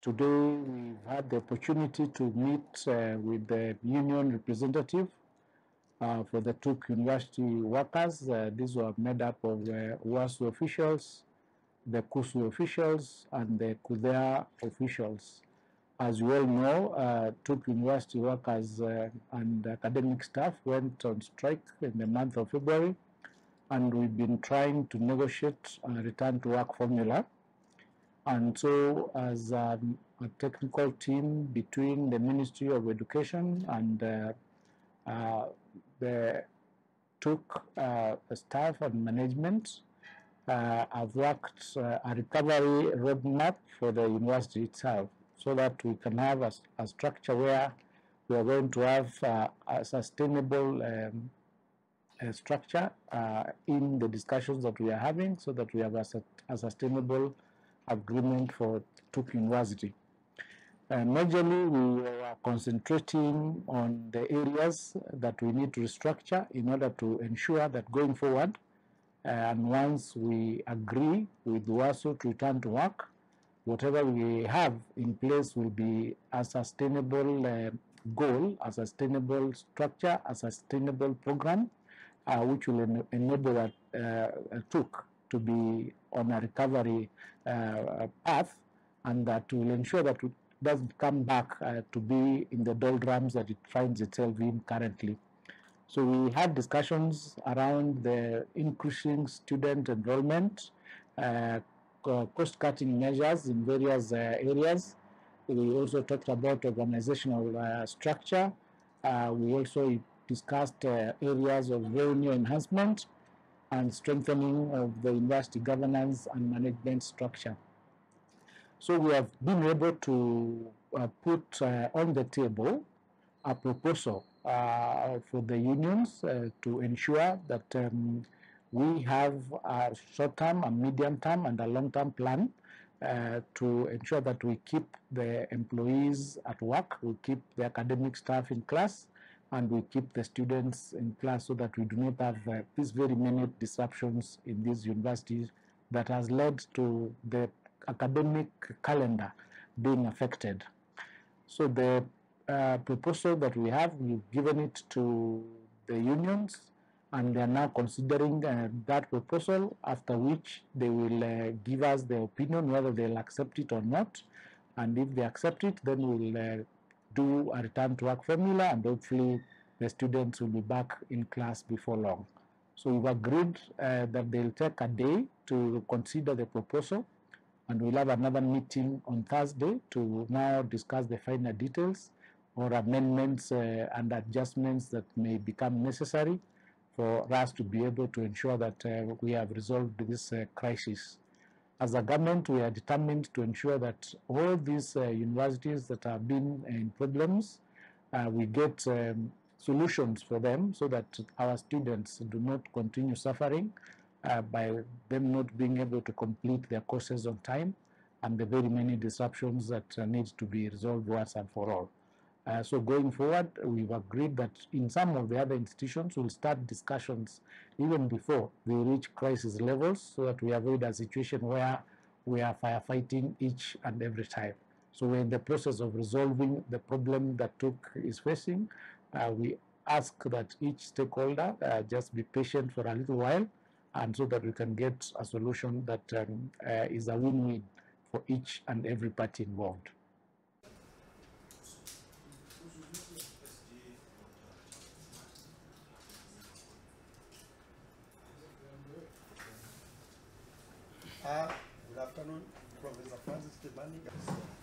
Today, we've had the opportunity to meet with the union representative for the TUK university workers. These were made up of the WASU officials, the KUSU officials, and the KUDEA officials. As you all know, TUK university workers and academic staff went on strike in the month of February, and we've been trying to negotiate a return to work formula. And so, as a technical team between the Ministry of Education and the TUK staff and management, have worked a recovery roadmap for the university itself, so that we can have a structure where we are going to have a sustainable structure in the discussions that we are having, so that we have a sustainable agreement for TUK University. Majorly, we are concentrating on the areas that we need to restructure in order to ensure that going forward, and once we agree with WASU to return to work, whatever we have in place will be a sustainable goal, a sustainable structure, a sustainable program, which will enable TUK to be on a recovery path, and that will ensure that it doesn't come back to be in the doldrums that it finds itself in currently. So we had discussions around the increasing student enrollment, cost-cutting measures in various areas. We also talked about organizational structure. We also discussed areas of revenue enhancement and strengthening of the university governance and management structure. So we have been able to put on the table a proposal for the unions to ensure that we have a short-term, a medium-term, and a long-term plan to ensure that we keep the employees at work, we keep the academic staff in class, and we keep the students in class, so that we do not have these very many disruptions in these universities that has led to the academic calendar being affected. So the proposal that we have, we've given it to the unions, and they are now considering that proposal, after which they will give us their opinion whether they'll accept it or not. And if they accept it, then we'll do a return to work formula, and hopefully the students will be back in class before long. So we've agreed that they'll take a day to consider the proposal, and we'll have another meeting on Thursday to now discuss the final details or amendments and adjustments that may become necessary for us to be able to ensure that we have resolved this crisis. As a government, we are determined to ensure that all these universities that have been in problems, we get solutions for them, so that our students do not continue suffering by them not being able to complete their courses on time, and the very many disruptions that need to be resolved once and for all. So going forward, we've agreed that in some of the other institutions, we'll start discussions even before they reach crisis levels, so that we avoid a situation where we are firefighting each and every time. So we're in the process of resolving the problem that TUK is facing. We ask that each stakeholder just be patient for a little while, and so that we can get a solution that is a win-win for each and every party involved. Good afternoon, Professor Francis Tebani.